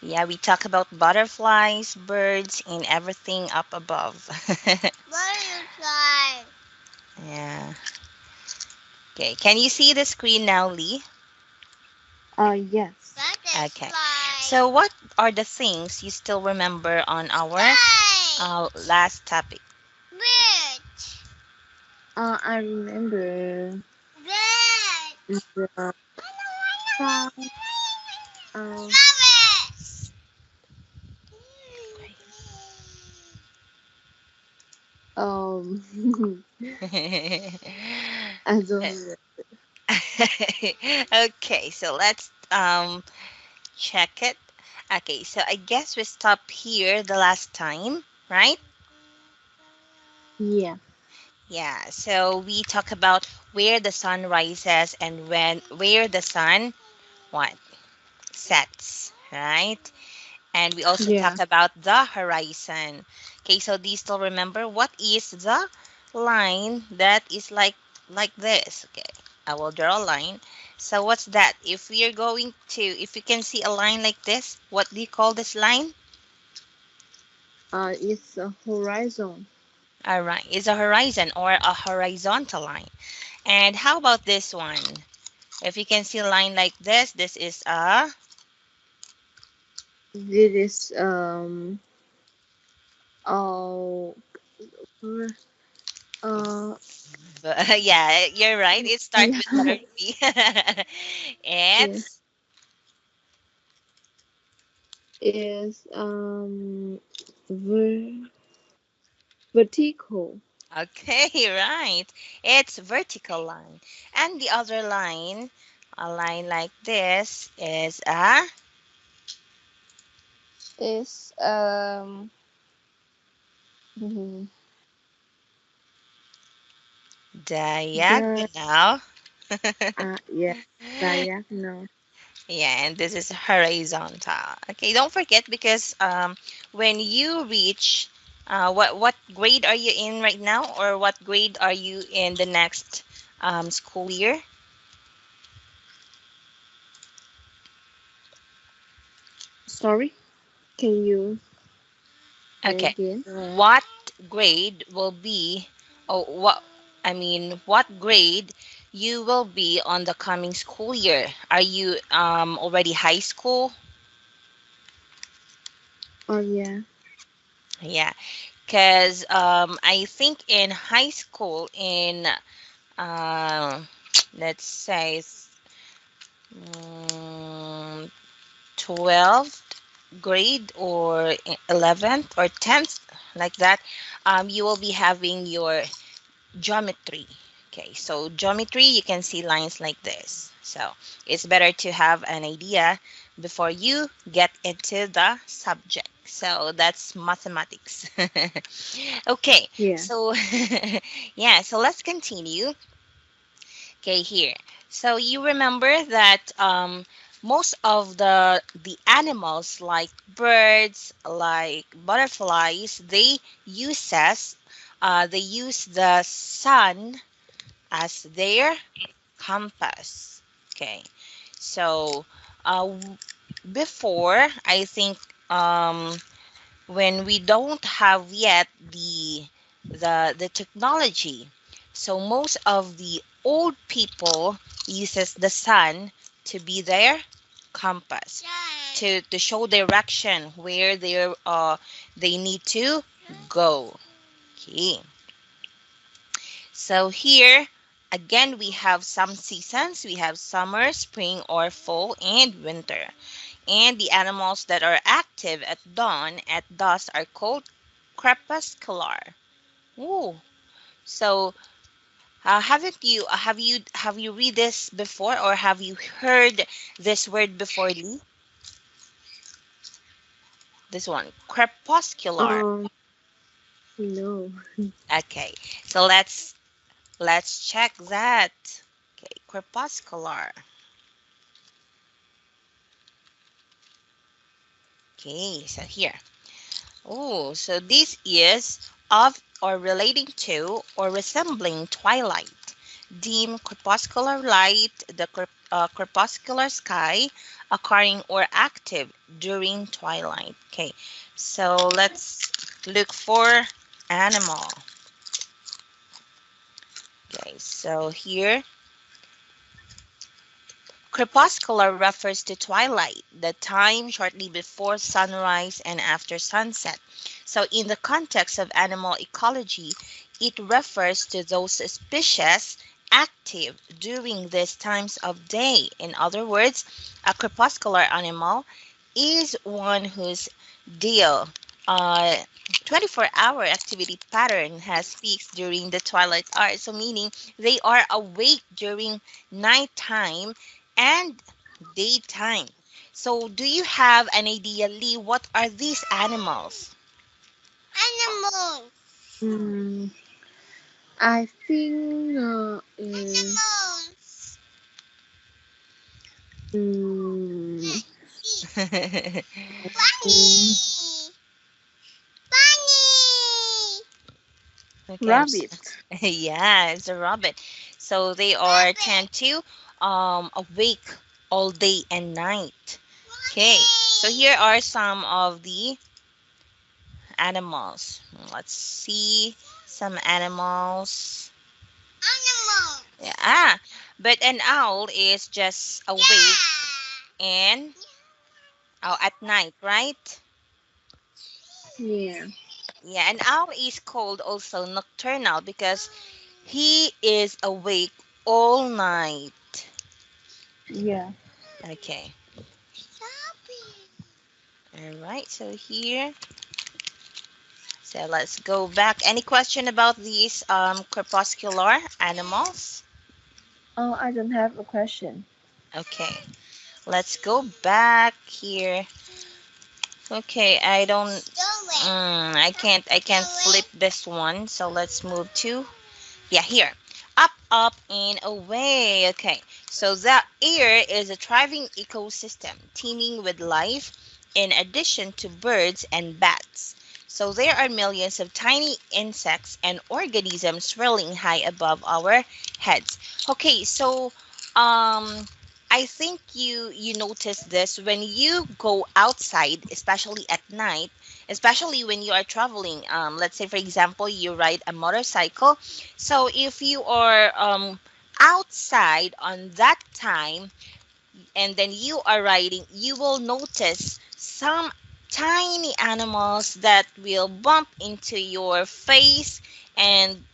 Yeah, we talk about butterflies, birds, and everything up above. Butterfly. Yeah. Okay, can you see the screen now, Lee? Yes. Okay. Butterfly. So, what are the things you still remember on our Fly. last topic? Bird. I remember Bird. the sound. Um, Rabbit. I don't. Okay, so let's check it. Okay, so I guess we stopped here the last time, right? Yeah. Yeah, so we talk about where the sun rises and when where the sun what sets, right? And we also Yeah. talk about the horizon. Okay, so do you still remember what is the line that is like this? Okay, I will draw a line. So what's that? If we are going to, if you can see a line like this, what do you call this line? It's a horizon. All right, it's a horizon or a horizontal line. And how about this one? If you can see a line like this is a This is oh uh yeah, you're right. It starts with yeah. letter V. Yes. It's Is ver- vertical. okay, right. It's vertical line. And the other line, a line like this, is a Is mhm, the diagonal. yeah, diagonal. Yeah, and this is horizontal. Okay, don't forget because when you reach what grade are you in right now, or what grade are you in the next school year? Sorry, can you say Okay, again? what grade will be, oh, what I mean, what grade you will be on the coming school year? Are you already high school? Oh yeah. Yeah, because I think in high school in uh, let's say mm, 12th grade or 11th or 10th, like that, you will be having your geometry. Okay, so geometry, you can see lines like this. So it's better to have an idea before you get into the subject. So that's mathematics. Okay, Yeah. so yeah, so let's continue. Okay, here. So you remember that most of the animals like birds, like butterflies, they use the sun as their compass. Okay, so before I think when we don't have yet the technology, so most of the old people uses the sun to be their compass, to show direction where they need to go. Okay. So here again we have some seasons. We have summer, spring or fall and winter. And the animals that are active at dawn at dusk are called crepuscular. Ooh. So have you read this before, or have you heard this word before, Lee? This one, crepuscular. Um. No. Okay. So let's check that. Okay, crepuscular. Okay, so here. Oh, so this is of or relating to or resembling twilight. Dim crepuscular light, the crepuscular sky occurring or active during twilight. Okay, so let's look for animal. Okay, so here crepuscular refers to twilight, the time shortly before sunrise and after sunset. So, in the context of animal ecology, it refers to those species active during these times of day. In other words, a crepuscular animal is one whose deal uh, 24-hour activity pattern has peaks during the twilight hours. So, meaning they are awake during nighttime and daytime. So, do you have an idea, Lee? What are these animals? Animals. Mm, I think Animals. mm, Bunny. Bunny. Okay, rabbit. yeah, it's a rabbit. So they are tend to awake all day and night. Okay, so here are some of the animals. Let's see some animals. Animals. Yeah, but an owl is just awake and at night, right? Yeah. Yeah, an owl is called also nocturnal because he is awake all night. Yeah. Okay. All right. So here, so let's go back. Any question about these crepuscular animals? Oh, I don't have a question. Okay. Let's go back here. Okay, I don't. I can't flip this one. So let's move to yeah here. Up, up, and away. Okay, so the air is a thriving ecosystem teeming with life in addition to birds and bats. So there are millions of tiny insects and organisms swirling high above our heads. Okay, so um I think you notice this when you go outside, especially at night, especially when you are traveling. Let's say, for example, you ride a motorcycle. So if you are outside on that time and then you are riding, you will notice some tiny animals that will bump into your face. And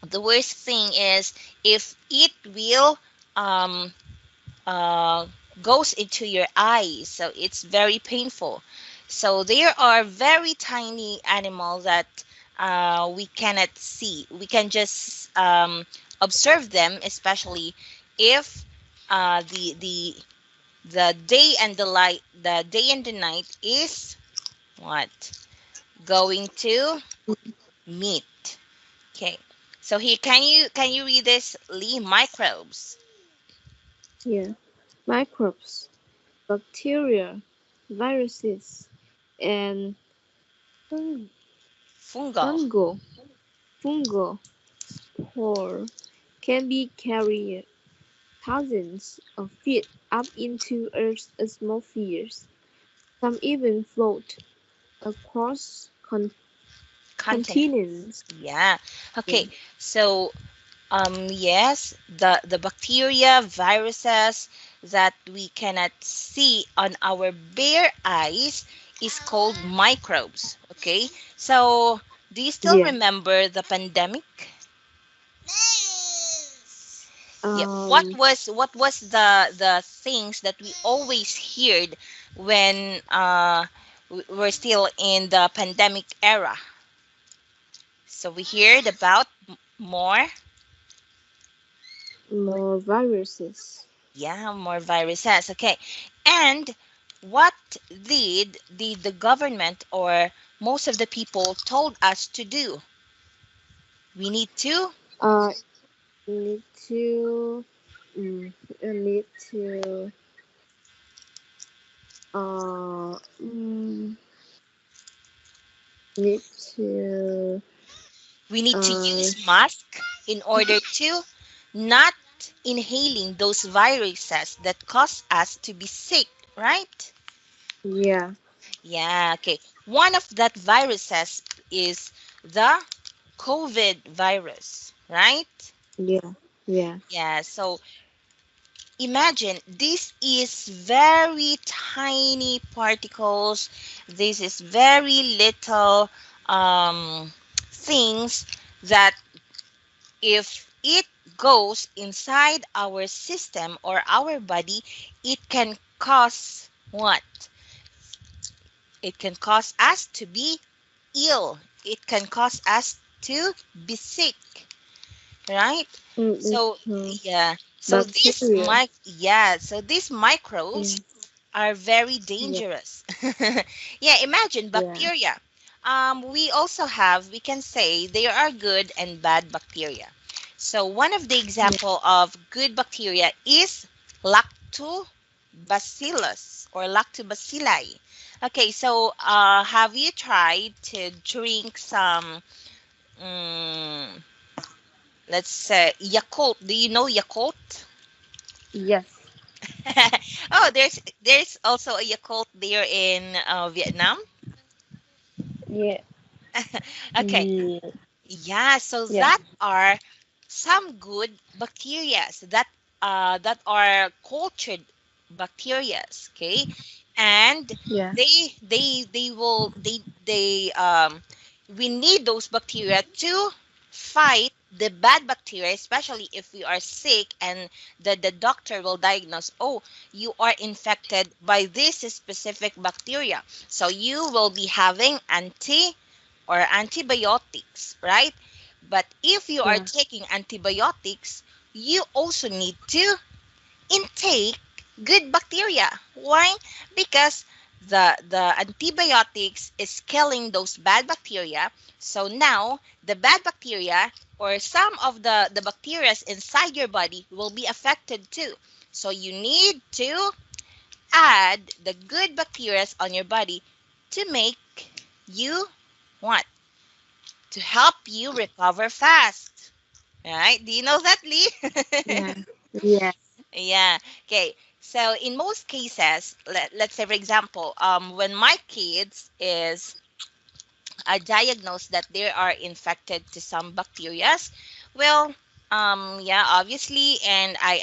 the worst thing is if it will um, uh, goes into your eyes, so it's very painful. So there are very tiny animals that we cannot see. We can just observe them, especially if the day and the day and the night is what going to meet. Okay, so here can you read this, Lee? Microbes. Yeah. Microbes, bacteria, viruses, and fun- Fungal. fungal, fungal spore can be carried thousands of feet up into Earth's atmospheres. Some even float across Continent. continents. Yeah. Yeah. Okay. So, yes, the bacteria, viruses that we cannot see on our bare eyes is called microbes. Okay. So, do you still Yeah. remember the pandemic? Yeah. Um, What was the things that we always heard when we're still in the pandemic era? So we heard about more. more viruses. Yeah, more viruses. Okay. And what did the government or most of the people told us to do? We need to Uh, need to, mm, need to, uh, mm, need to, we need to uh, use mask in order to not inhaling those viruses that cause us to be sick, right? Yeah. Yeah, okay. One of that viruses is the COVID virus, right? Yeah. Yeah. Yeah, so imagine this is very tiny particles. This is very little things that if it goes inside our system or our body, it can cause what? It can cause us to be ill. It can cause us to be sick, right? So Mm-hmm. yeah. So Bacteria. these Yeah. microbes are very Yeah. dangerous. Yeah, imagine Yeah. bacteria. We can say there are good and bad bacteria. So one of the Yeah. example of good bacteria is lactobacillus or lactobacilli. Okay, so have you tried to drink some, mm, let's say, Yakult? Do you know Yakult? Yes. Oh, there's also a Yakult there in Vietnam. Yeah. Okay, Yeah. yeah, so Yeah. that are some good bacteria that are cultured bacteria, okay, and Yeah. they will they we need those bacteria to fight the bad bacteria, especially if we are sick and the doctor will diagnose, oh, you are infected by this specific bacteria, so you will be having or antibiotics, right? But if you are Yeah. taking antibiotics, you also need to intake good bacteria. Why? Because the antibiotics is killing those bad bacteria. So now the bad bacteria or some of the bacteria inside your body will be affected too. So you need to add the good bacteria on your body to make you what? To help you recover fast. Right? Do you know that, Lee? Yeah. Yeah. Yeah. Okay. So in most cases, let's say for example, when my kids is diagnosed that they are infected to some bacteria, well, yeah, obviously, and I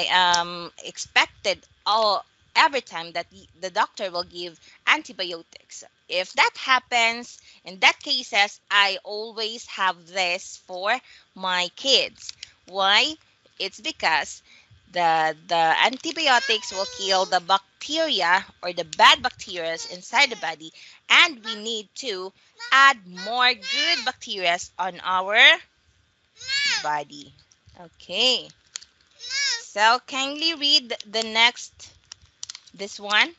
am expected all every time that the doctor will give antibiotics. If that happens, in that cases, I always have this for my kids. Why? It's because the antibiotics will kill the bacteria or the bad bacteria inside the body, and we need to add more good bacteria on our body. Okay. So kindly read the next this one.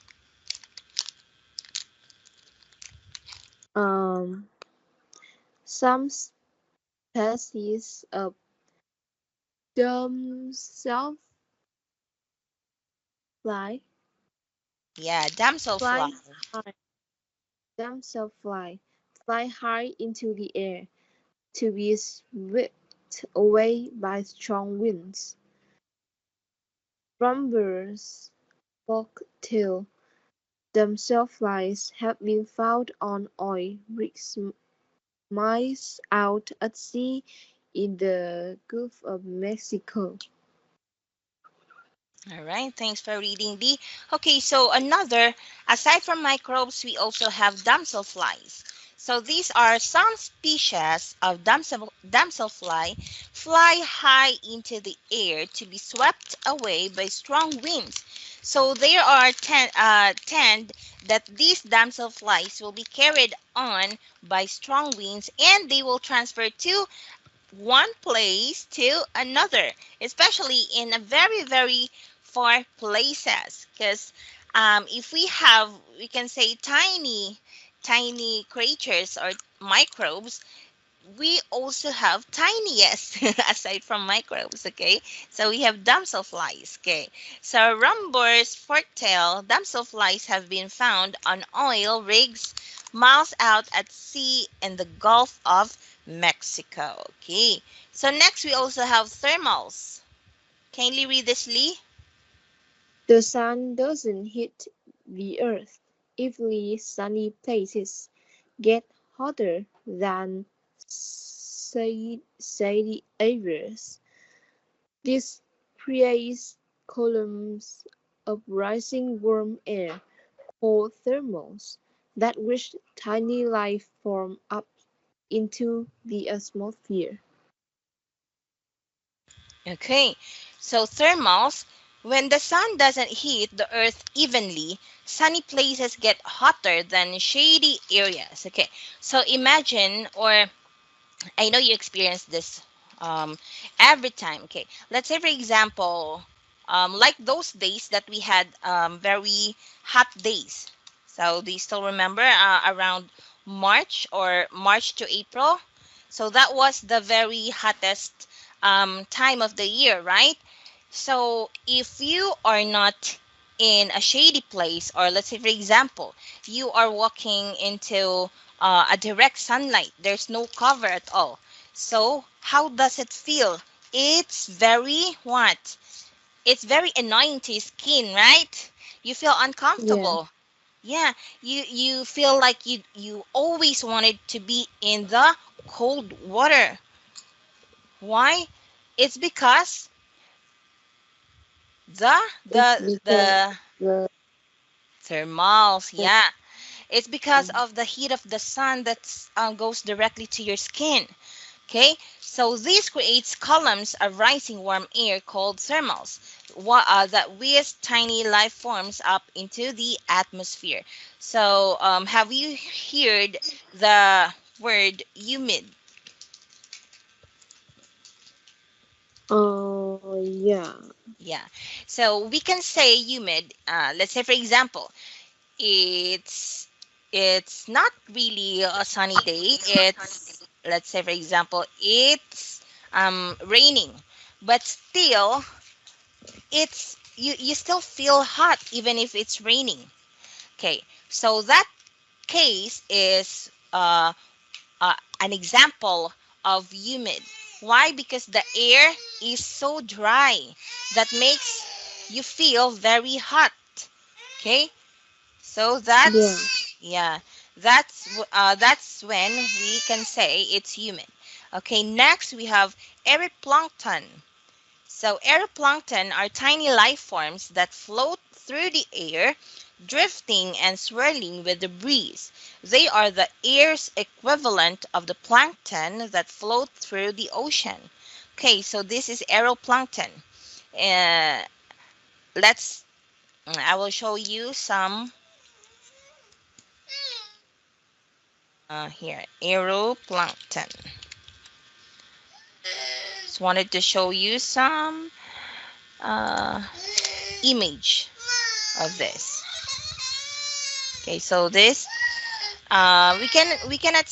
Um. Some species of themselves fly Yeah, damselfly. fly high. Themselves fly high into the air to be swept away by strong winds. Rumblers, fork-tailed damselflies have been found on oil rigs miles out at sea in the Gulf of Mexico. All right, thanks for reading, B. Okay, so aside from microbes, we also have damselflies. So these are some species of damselfly fly high into the air to be swept away by strong winds. So there are tend that these damselflies will be carried on by strong winds and they will transfer to one place to another, especially in a very, very far places. Because if we can say tiny creatures or microbes, we also have tiniest aside from microbes, okay? So we have damselflies, okay? So Rumbor's forktail damselflies have been found on oil rigs miles out at sea in the Gulf of Mexico, okay? So next we also have thermals. Kindly read this, Lee. The sun doesn't heat the earth. Even sunny places get hotter than shady areas. This creates columns of rising warm air called thermals that reach tiny life forms up into the atmosphere. Okay, so thermals, when the sun doesn't heat the earth evenly, sunny places get hotter than shady areas. Okay, so imagine, or I know you experience this um, every time. Okay, let's say, for example, like those days that we had very hot days. So, do you still remember around March or March to April? So, that was the very hottest time of the year, right? So, if you are not in a shady place, or let's say, for example, you are walking into a direct sunlight, there's no cover at all. So, how does it feel? It's very what? It's very annoying to your skin, right? You feel Yeah, uncomfortable. Yeah, you feel like you always wanted to be in the cold water. Why? It's because the it's the because the the thermals, yeah. It's because um, of the heat of the sun that goes directly to your skin. Okay, so this creates columns of rising warm air called thermals that whisk tiny life forms up into the atmosphere. So, have you heard the word humid? yeah, Yeah. So we can say humid. Let's say, for example, it's it's not really a sunny day. It's, let's say, for example, it's raining, but still you still feel hot even if it's raining. Okay, so that case is an example of humid. Why? Because the air is so dry that makes you feel very hot. Okay, so yeah, yeah, that's when we can say it's humid. Okay, next we have aeroplankton. So, aeroplankton are tiny life forms that float through the air, drifting and swirling with the breeze. They are the air's equivalent of the plankton that float through the ocean. Okay, so this is aeroplankton. Uh, let's. I will show you some here. Aeroplankton. Just wanted to show you some uh, image of this. Okay, so this we cannot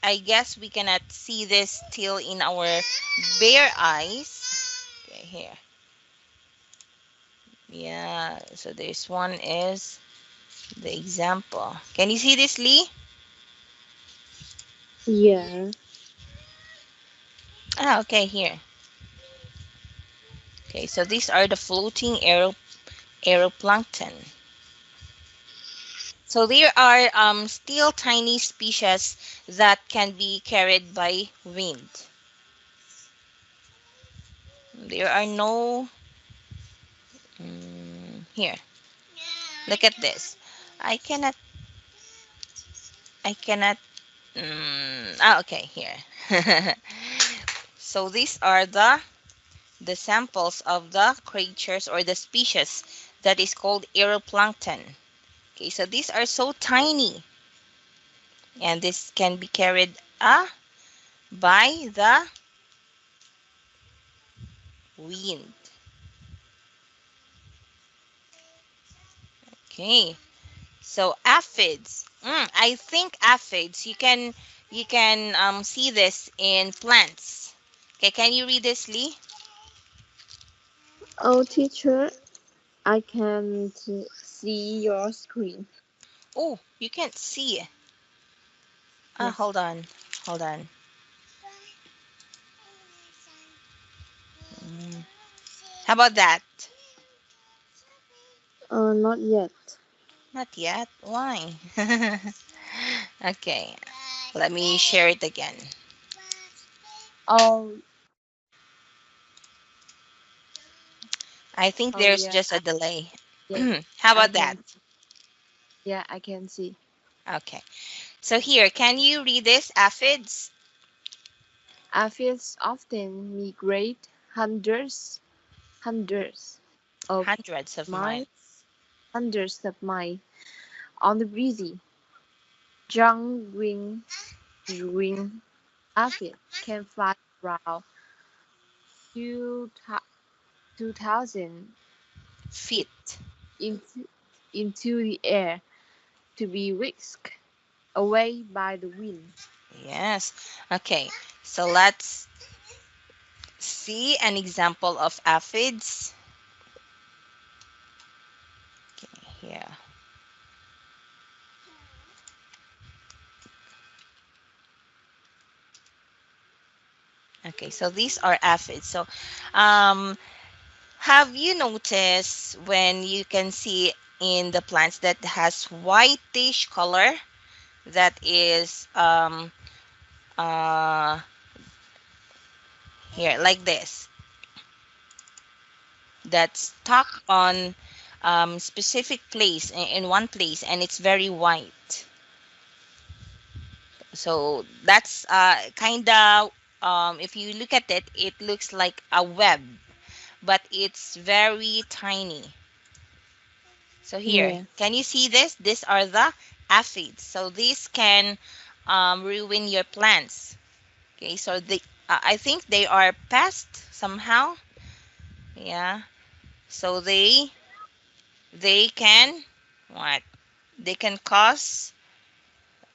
I guess we cannot see this till in our bare eyes. Okay, here. Yeah, so this one is the example. Can you see this, Lee? yeah. Ah, okay, here. Okay, so these are the floating aeroplankton. So there are still tiny species that can be carried by wind. There are no here. Look at this. I cannot I cannot. Okay, here. So these are the samples of the creatures or the species that is called aeroplankton. Okay, so these are so tiny, and this can be carried by the wind. Okay, so aphids. I think aphids. You can see this in plants. Okay, can you read this, Lee? Oh, teacher, I can't see your screen. Oh, you can't see. Yes. Hold on. Hold on. Mm. How about that? Not yet. Not yet. Why? Okay, let me share it again. Oh, I think oh there's yeah, just a delay. yeah. How I about that? can. Yeah, I can see. Okay. So here, can you read this, aphids? Aphids often migrate hundreds of Hundreds of miles. miles, hundreds of miles on the breezy, young wing aphid can fly around 2,000 feet Feet. into, into the air to be whisked away by the wind. Yes. Okay. So let's see an example of aphids. Okay, here. Okay, so these are aphids. So, um, have you noticed when you can see in the plants that has whitish color that is uh here like this, that's stuck on specific place in one place, and it's very white. So that's kind of if you look at it, it looks like a web, but it's very tiny. So here, Yeah, can you see this? These are the aphids. So this can ruin your plants. Okay, so I think they are pests somehow. Yeah. So they can what? They can cause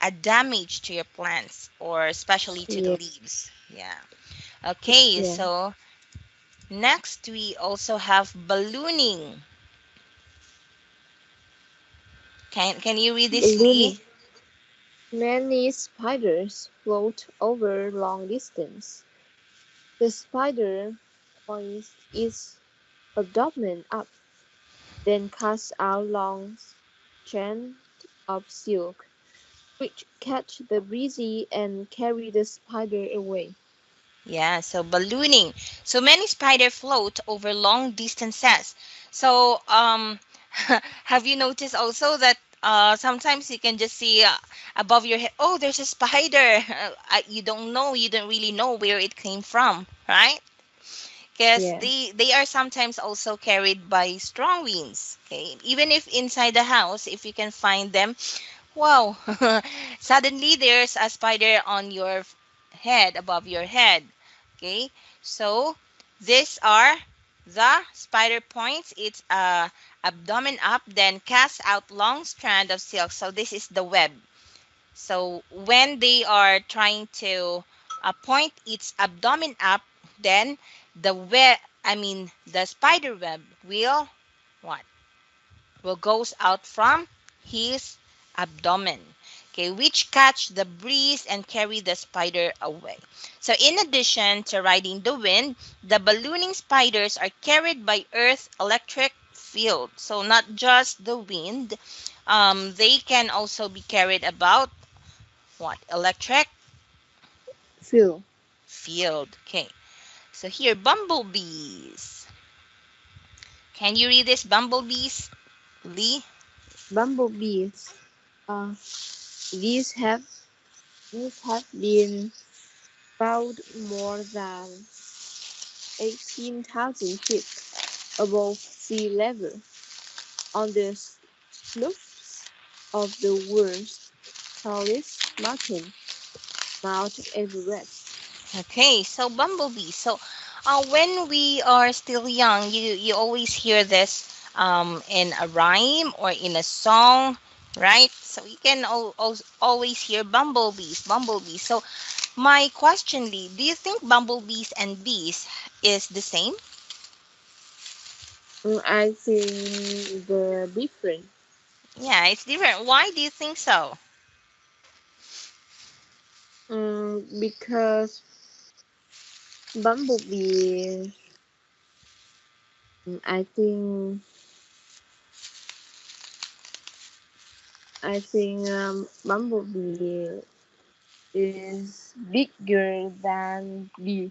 a damage to your plants, or especially to the yeah, leaves. Yeah. Okay, yeah. so next we also have ballooning. Can you read this, Lee? Ballooning. Many spiders float over long distance. The spider points its abdomen up, then casts out long strands of silk, which catch the breeze and carry the spider away. Yeah, so ballooning. So many spider float over long distances. So have you noticed also that sometimes you can just see above your head, oh, there's a spider. You don't know, you don't really know where it came from, right? Because Yeah, they are sometimes also carried by strong winds. Okay, even if inside the house, if you can find them, wow, suddenly there's a spider on your head, above your head. Okay, so these are the spider points. It's abdomen up, then cast out long strand of silk. So this is the web. So when they are trying to point its abdomen up, then the web, I mean the spider web will what? Will goes out from his abdomen. Okay, which catch the breeze and carry the spider away. So in addition to riding the wind, the ballooning spiders are carried by earth electric field. So not just the wind, they can also be carried about what? Electric Phil. field. Okay. So here, bumblebees. Can you read this? Bumblebees, Lee? Bumblebees. Uh, these have these have been found more than 18,000 feet above sea level on the slopes of the world's tallest mountain, Mount Everest. Okay, so bumblebees. So, when we are still young, you always hear this in a rhyme or in a song, right? So you can always hear bumblebees, bumblebees. So my question, Lee, do you think bumblebees and bees is the same? I think they're different Yeah, it's different. Why do you think so? because bumblebee I think bumblebee is bigger than bee.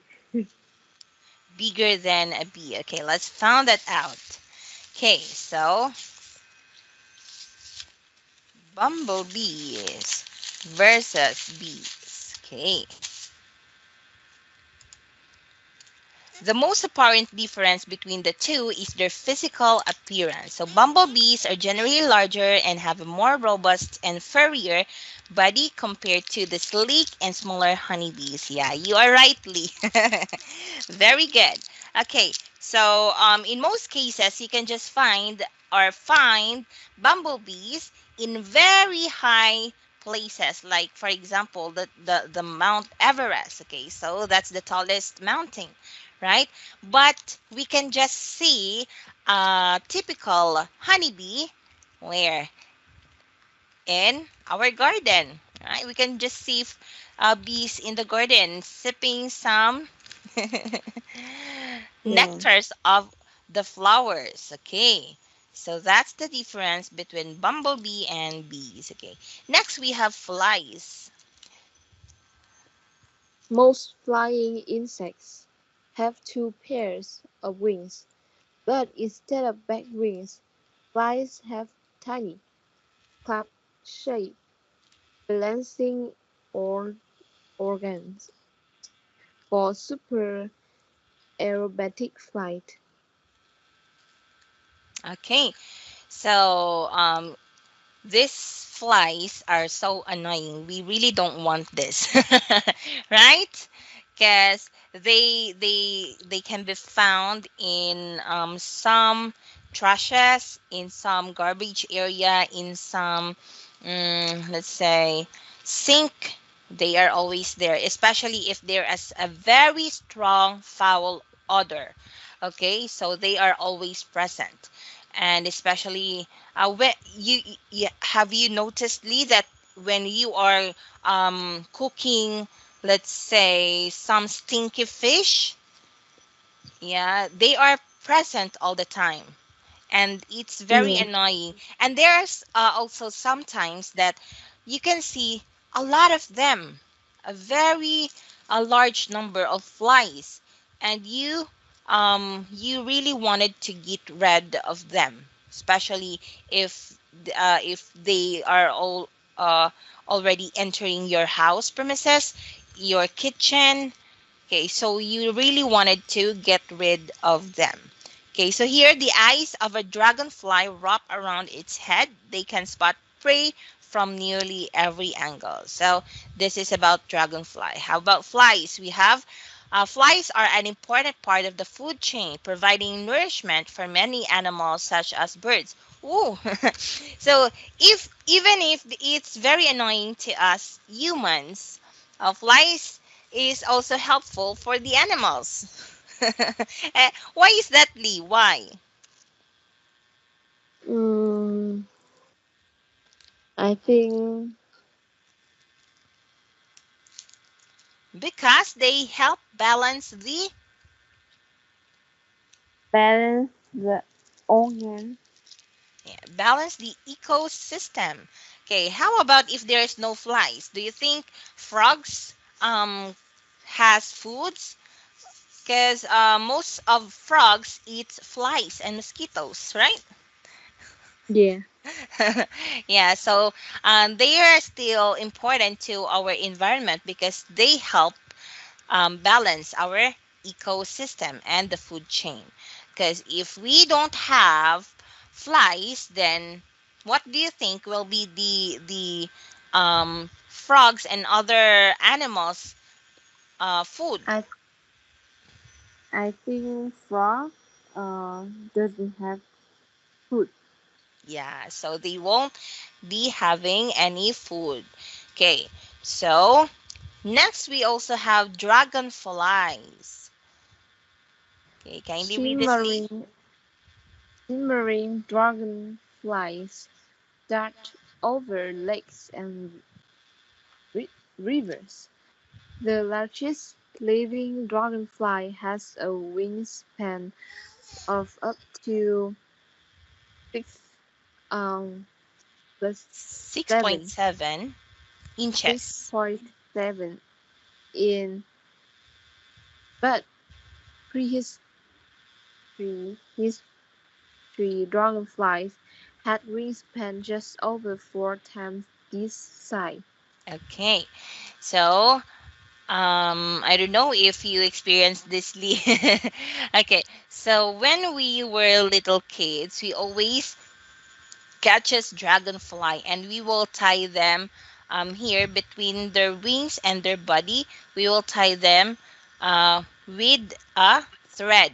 Bigger than a bee. Okay, let's find that out. Okay, so bumblebees versus bees. Okay. The most apparent difference between the two is their physical appearance. So bumblebees are generally larger and have a more robust and furrier body compared to the sleek and smaller honeybees. Yeah, you are right, Lee. Very good. Okay, so in most cases, you can just find bumblebees in very high places, like for example, the Mount Everest. Okay, so that's the tallest mountain, right? But we can just see a typical honeybee where in our garden, right? We can just see bees in the garden sipping some Yeah. nectars of the flowers. Okay. So that's the difference between bumblebee and bees. Okay. Next we have flies. Most flying insects have two pairs of wings, but instead of back wings, flies have tiny, club-shaped balancing or organs for super aerobatic flight. Okay. So these flies are so annoying. We really don't want this, right? Because they can be found in some trashes, in some garbage area, in some let's say sink. They are always there, especially if there is a very strong foul odor. Okay, so they are always present, and especially when you have you noticed, Lee, that when you are cooking, let's say some stinky fish, yeah, they are present all the time, and it's very Yeah, annoying. And there's also sometimes that you can see a lot of them, a very a large number of flies, and you really wanted to get rid of them, especially if they are all already entering your house premises, your kitchen. Okay, so you really wanted to get rid of them. Okay, so here the eyes of a dragonfly wrap around its head. They can spot prey from nearly every angle. So this is about dragonfly. How about flies? We have flies are an important part of the food chain, providing nourishment for many animals such as birds. Ooh. So if even if it's very annoying to us humans, flies is also helpful for the animals. Why is that, Lee? Why? mm, I think Because they help balance the balance the organ. balance the ecosystem. Okay, how about if there is no flies? Do you think frogs has foods? Because most of frogs eat flies and mosquitoes, right? Yeah, Yeah, so they are still important to our environment because they help balance our ecosystem and the food chain. Because if we don't have flies, then what do you think will be the frogs and other animals food? I I think frog doesn't have food. Yeah, so they won't be having any food. Okay, so next we also have dragonflies. Okay, kindly read this, Lee. Shimmering shimmering dragonflies dart over lakes and rivers. The largest living dragonfly has a wingspan of up to six um plus seven 6.7 inches. 6.7 in but prehistory history dragonflies had wingspan just over 4 times this size. Okay, so I don't know if you experienced this, Lee. Okay, so when we were little kids, we always catches dragonfly and we will tie them here between their wings and their body. We will tie them with a thread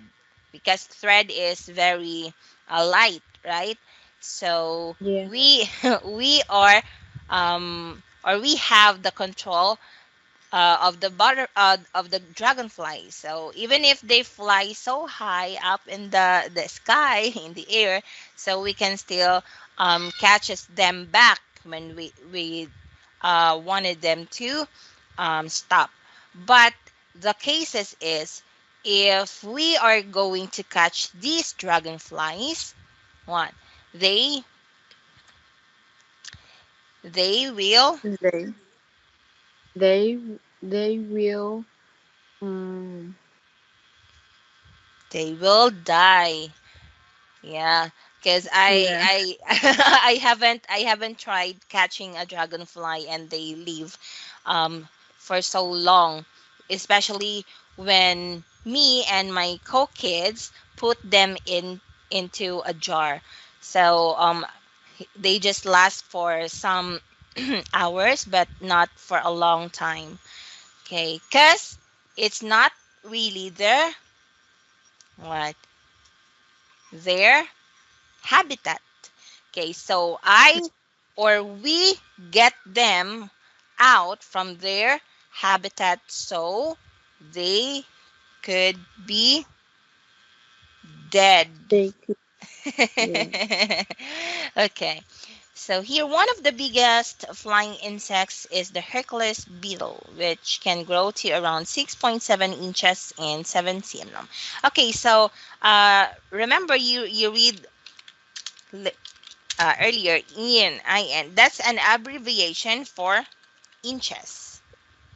because thread is very light, right? So Yeah. we we are or we have the control of the butter of the dragonfly. So even if they fly so high up in the sky in the air, so we can still catches them back when we wanted them to stop. But the cases is if we are going to catch these dragonflies, what they they will They they they will um they will die. Yeah, because yeah. I haven't tried catching a dragonfly and they live for so long, especially when me and my co-kids put them into a jar. So they just last for some hours, but not for a long time. Okay, because it's not really what their habitat. Okay, so we get them out from their habitat so they could be dead. They could yeah. Okay, so here one of the biggest flying insects is the Hercules beetle, which can grow to around 6.7 inches and 7 cm. Okay, so remember you read earlier, in. That's an abbreviation for inches.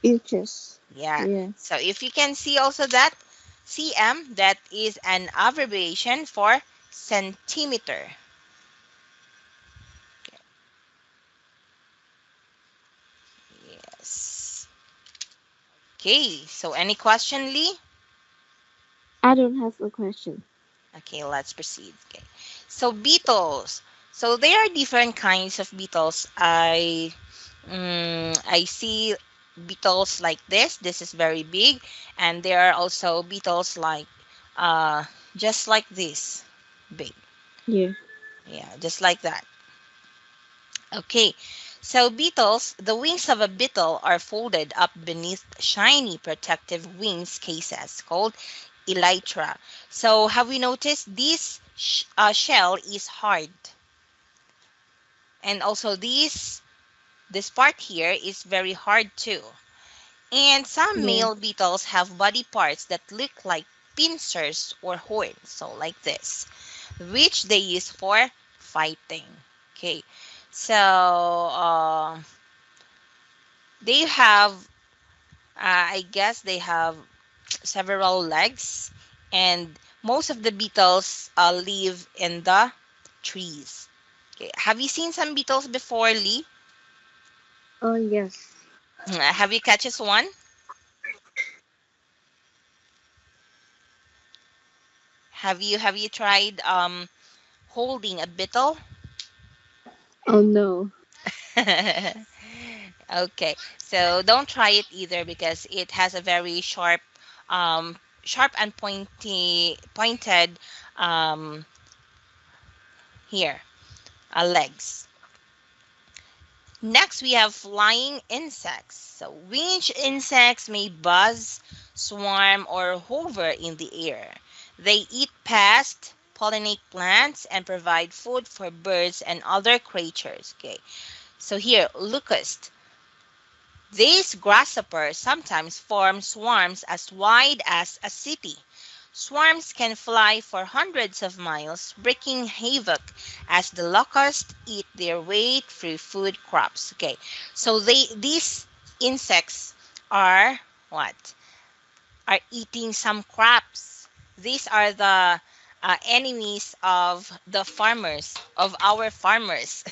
Inches. Yeah. Yeah. So if you can see also that cm, that is an abbreviation for centimeter. Yes. Okay. So any question, Lee? I don't have a question. Okay, let's proceed. Okay. So beetles. So there are different kinds of beetles. I see beetles like this. This is very big, and there are also beetles like uh just like this, big. Yeah. Yeah, just like that. Okay. So beetles, the wings of a beetle are folded up beneath shiny protective wings cases called elytra. So have you noticed this shell is hard, and also this part here is very hard too. And some Yeah. male beetles have body parts that look like pincers or horns, so like this, which they use for fighting. Okay, so they have, I guess they have several legs, and most of the beetles live in the trees. Okay. Have you seen some beetles before, Lee? Oh yes. Have you catches one? Have you tried holding a beetle? Oh no. Okay, so don't try it either because it has a very sharp and pointed um, here legs. Next, we have flying insects. So winged insects may buzz, swarm, or hover in the air. They eat pests, pollinate plants, and provide food for birds and other creatures. Okay, so here, locusts. These grasshoppers sometimes form swarms as wide as a city. Swarms can fly for hundreds of miles, wreaking havoc as the locusts eat their way through food crops. Okay, so these insects are what? Are eating some crops. These are the enemies of the farmers, of our farmers.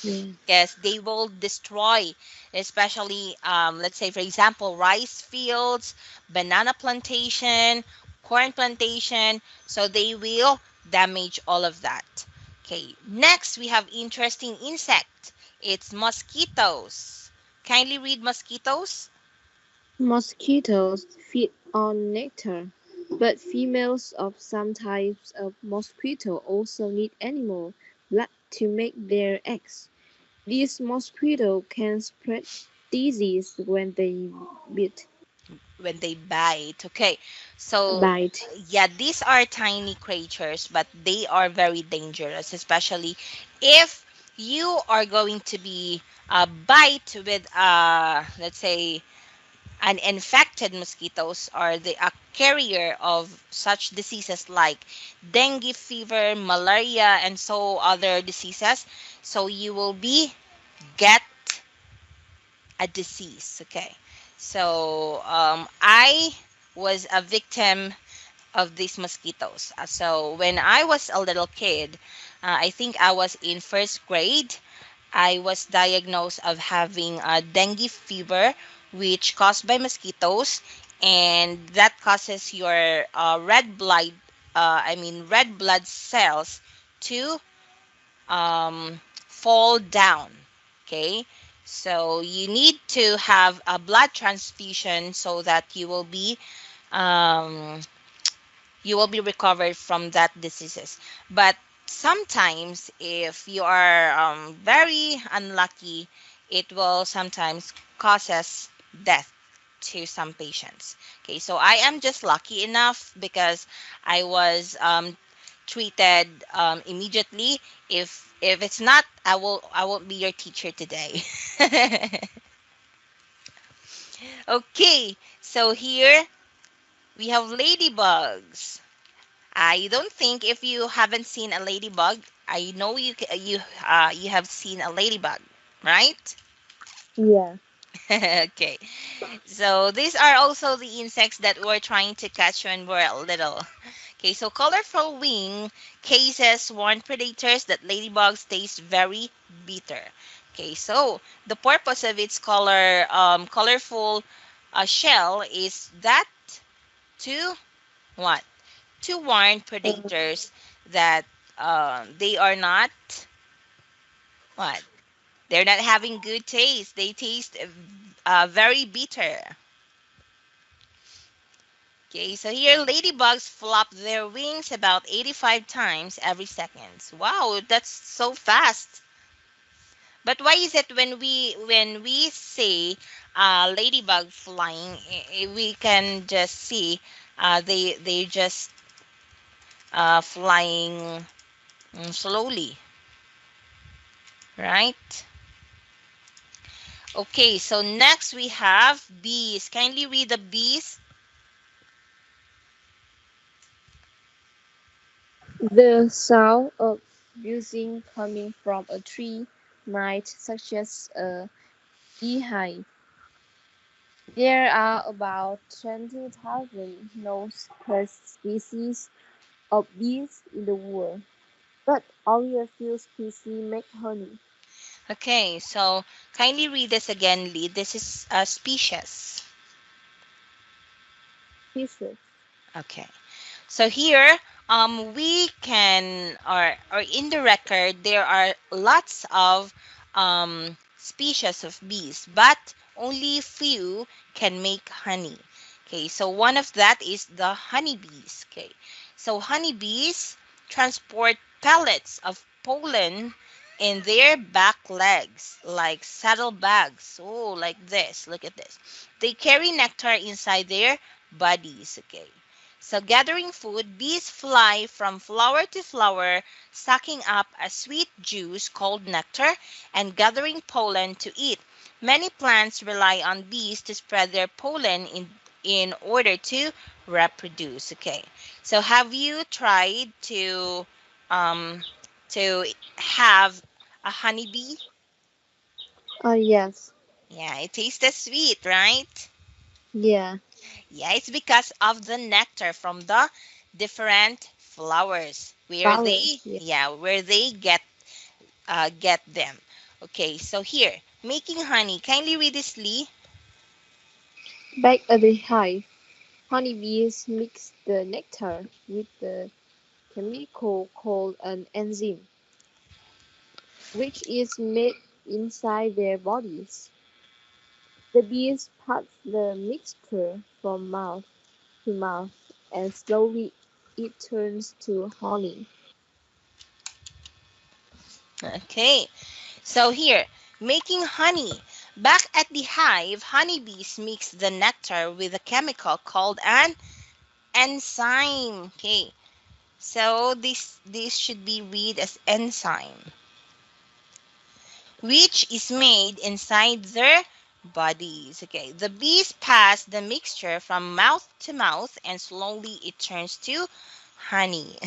Yeah. Yes, they will destroy, especially, let's say, for example, rice fields, banana plantation, corn plantation. So they will damage all of that. Okay, next we have interesting insect. It's mosquitoes. Kindly read mosquitoes. Mosquitoes feed on nectar, but females of some types of mosquito also need animal blood to make their eggs. These mosquitoes can spread disease when they bit, When they bite. Okay, so bite. yeah, these are tiny creatures, but they are very dangerous, especially if you are going to be bite with let's say an infected mosquitoes or the a carrier of such diseases like dengue fever, malaria, and so other diseases. So you will be get a disease. Okay, so I was a victim of these mosquitoes. So when I was a little kid, I think I was in first grade. I was diagnosed of having a dengue fever, which caused by mosquitoes, and that causes your red blood cells to fall down. Okay, so you need to have a blood transfusion so that um, you will be recovered from that diseases. But sometimes, if you are very unlucky, it will sometimes causes death to some patients. Okay, so I am just lucky enough because I was treated immediately. If it's not, I won't be your teacher today. Okay, so here we have ladybugs. I don't think if you haven't seen a ladybug, I know you have seen a ladybug, right? Yeah. Okay. So these are also the insects that we're trying to catch when we're little. Okay, so colorful wing cases warn predators that ladybugs taste very bitter. Okay, so the purpose of its colorful shell is that to what? To warn Uh, predators that they are not what? They're not having good taste. They taste very bitter. Okay, so here ladybugs flop their wings about 85 times every second. Wow, that's so fast. But why is it when we say ladybug flying, we can just see they just flying slowly, right? Okay, so next we have bees. Kindly read the bees. the sound of buzzing coming from a tree might suggest a beehive. There are about 20,000 known species of bees in the world, but only a few species make honey. Okay, so kindly read this again, Lee. This is a species. Species. Okay. So here, we can, or in the record, there are lots of species of bees, but only few can make honey. Okay, so one of that is the honeybees. Okay, so honeybees transport pellets of pollen in their back legs, like saddlebags. Oh, like this. Look at this. They carry nectar inside their bodies. Okay. So, gathering food, bees fly from flower to flower, sucking up a sweet juice called nectar and gathering pollen to eat. Many plants rely on bees to spread their pollen in order to reproduce. Okay. So have you tried um to have a honeybee? Yes. Yeah, it tastes sweet, right? Yeah. Yeah, it's because of the nectar from the different flowers where they, Flowers. Yeah. yeah, where they get them. Okay, so here, making honey. Kindly read this, Lee. Back at the hive, honeybees mix the nectar with the chemical called an enzyme, which is made inside their bodies. The bees pass the mixture from mouth to mouth, and slowly it turns to honey. Okay, so here, making honey. Back at the hive, honeybees mix the nectar with a chemical called an enzyme. Okay, so this should be read as enzyme, which is made inside their bodies. Okay, the bees pass the mixture from mouth to mouth and slowly it turns to honey.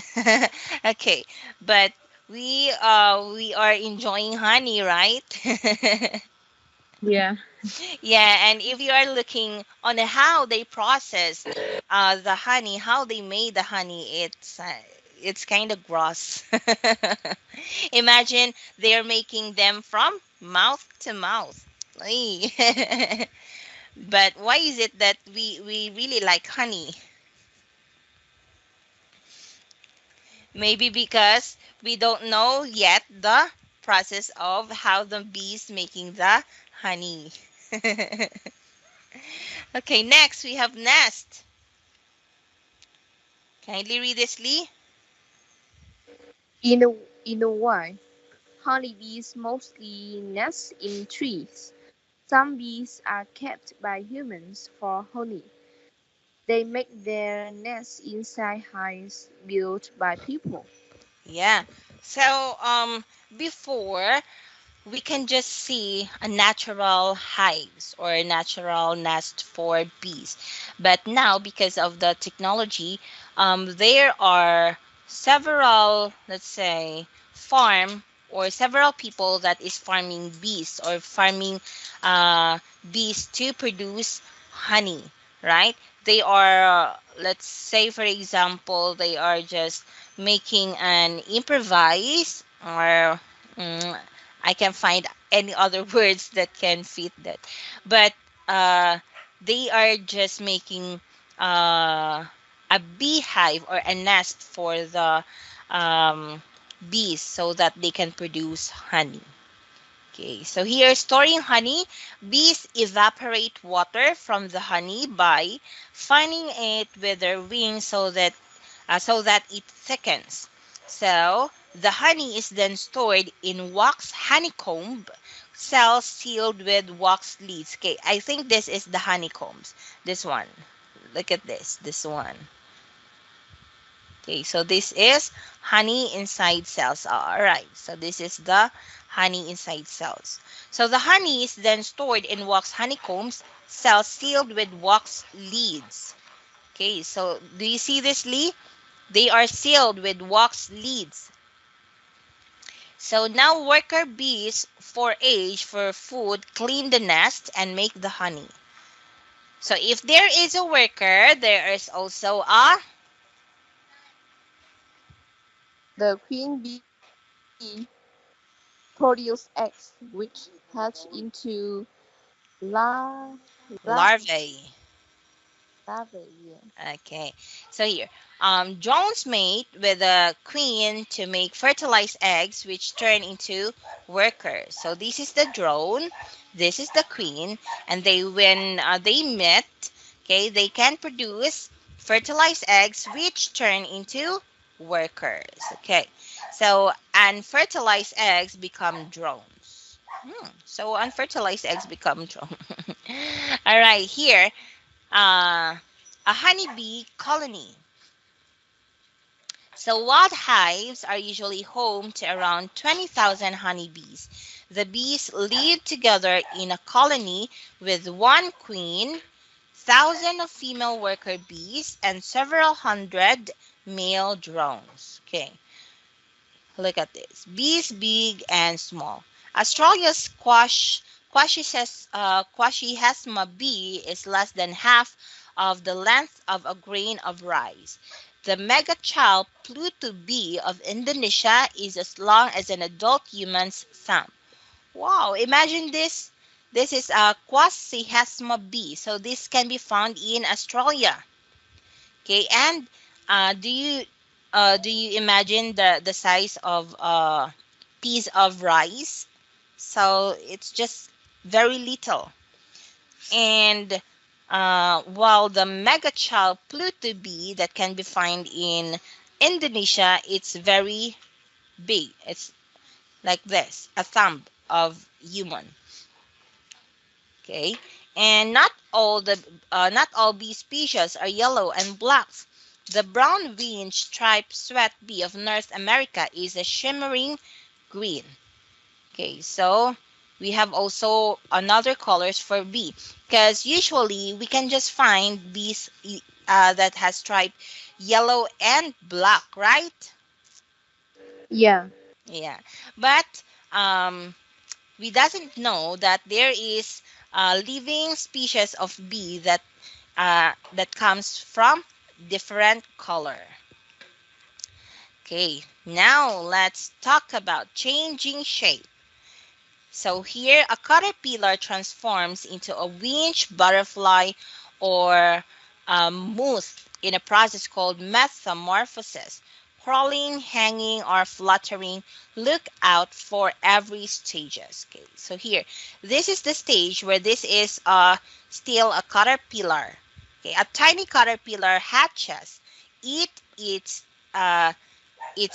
Okay, but we are enjoying honey, right? Yeah. Yeah, and if you are looking on how they process the honey, how they made the honey, it's kind of gross. Imagine they're making them from mouth to mouth. Ay. But why is it that we really like honey? Maybe because we don't know yet the process of how the bees making the honey. Okay, next we have nest. Kindly read this, Lee. In a, in a way, honeybees mostly nest in trees. Some bees are kept by humans for honey. They make their nests inside hives built by people. Yeah. So before we can just see a natural hives or a natural nest for bees. But now, because of the technology, there are several, let's say, farm or several people that is farming bees or farming uh, bees to produce honey, right? They are, let's say, for example, they are just making an improvise or I can find any other words that can fit that. But uh, they are just making uh, a beehive or a nest for the um, bees so that they can produce honey. Okay, so here storing honey, bees evaporate water from the honey by fanning it with their wings so that it thickens. So the honey is then stored in wax honeycomb cells sealed with wax leads. Okay, I think this is the honeycombs. This one. Look at this one. Okay, so this is honey inside cells. All right, so this is the honey inside cells. So the honey is then stored in wax honeycombs cells sealed with wax leads. Okay, so do you see this, Lee? They are sealed with wax leads. So now worker bees forage for food, clean the nest, and make the honey. So if there is a worker, there is also a The queen bee produces eggs which hatch into la- larvae. larvae. Yeah. Okay, so here, drones mate with a queen to make fertilized eggs, which turn into workers. So this is the drone, this is the queen, and they when they meet, okay, they can produce fertilized eggs, which turn into workers. Okay, so unfertilized eggs become drones. So unfertilized eggs become drones. All right, here uh, a honeybee colony. So wild hives are usually home to around 20,000 honeybees. The bees live together in a colony with one queen, 1,000 of female worker bees, and several hundred male drones. Okay, look at this. Bees big and small. Australia's Quashihasma bee is less than half of the length of a grain of rice. The megachild Pluto bee of Indonesia is as long as an adult human's thumb. Wow, imagine this. This is a Quashihasma bee. So this can be found in Australia. Okay, and do you imagine the size of a piece of rice? So it's just very little. And while the mega child Pluto bee that can be found in Indonesia, it's very big. It's like this, a thumb of human. Okay, and not all bee species are yellow and black. The brown winged striped sweat bee of North America is a shimmering green. Okay, so we have also another colors for bee because usually we can just find bees that has striped yellow and black, right? Yeah. Yeah, but um, we doesn't know that there is a living species of bee that comes from different color. Okay, now let's talk about changing shape. So here a caterpillar transforms into a winged butterfly or a moth in a process called metamorphosis. Crawling, hanging, or fluttering, look out for every stages. Okay, so here, this is the stage where this is still a caterpillar. Okay, a tiny caterpillar hatches, eat its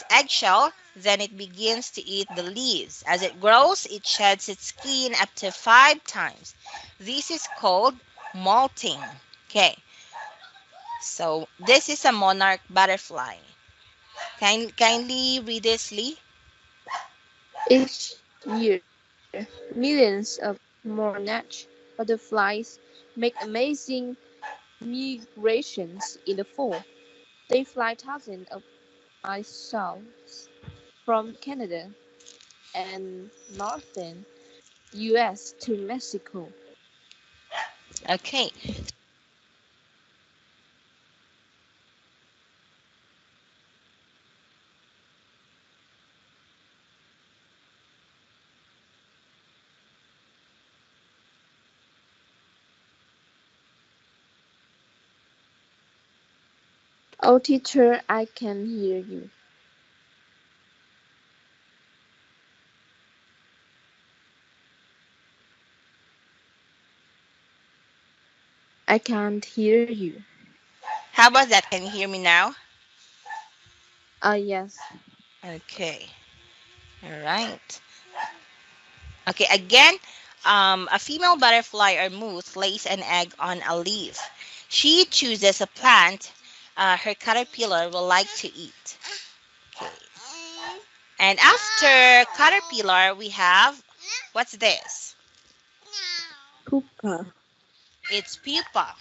eggshell, then it begins to eat the leaves. As it grows, it sheds its skin up to 5 times. This is called molting. Okay, so this is a monarch butterfly. Kindly read this, Lee. Each year, millions of monarch butterflies make amazing migrations in the fall. They fly thousands of miles south from Canada and northern US to Mexico. Okay, Oh, teacher, I can hear you. I can't hear you. how about that? Can you hear me now? Yes. Okay, all right. Okay, again, a female butterfly or moth lays an egg on a leaf. She chooses a plant her caterpillar will like to eat. Okay. And after caterpillar, we have what's this? Pupa. It's pupa.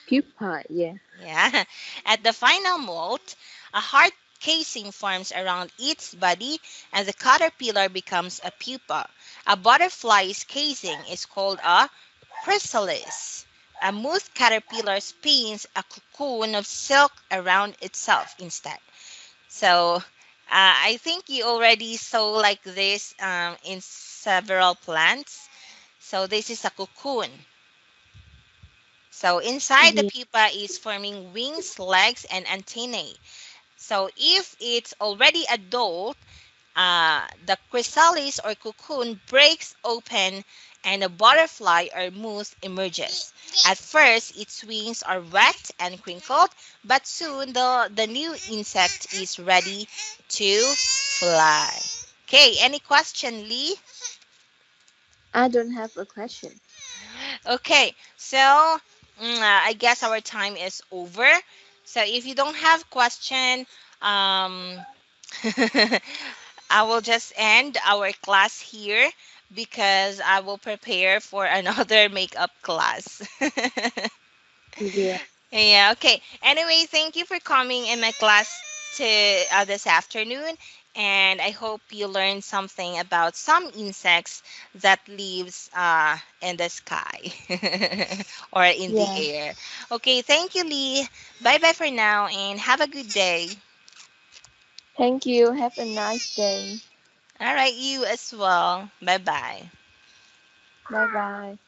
Pupa, yeah. Yeah. At the final molt, a hard casing forms around its body and the caterpillar becomes a pupa. A butterfly's casing is called a chrysalis. A moth caterpillar spins a cocoon of silk around itself instead. So I think you already saw like this in several plants. So this is a cocoon. So inside the Yeah. pupa is forming wings, legs, and antennae. So if it's already adult, the chrysalis or cocoon breaks open and a butterfly or moth emerges. At first, its wings are wet and crinkled, but soon the new insect is ready to fly. Okay, any question, Lee? I don't have a question. Okay, so I guess our time is over. So if you don't have question, um, I will just end our class here because I will prepare for another makeup class. Yeah. Yeah, okay. Anyway, thank you for coming in my class to this afternoon, and I hope you learned something about some insects that lives in the sky or in the Yeah. air. Okay, thank you, Lee. Bye bye for now, and have a good day. Thank you. Have a nice day. All right, you as well. Bye bye. Bye bye.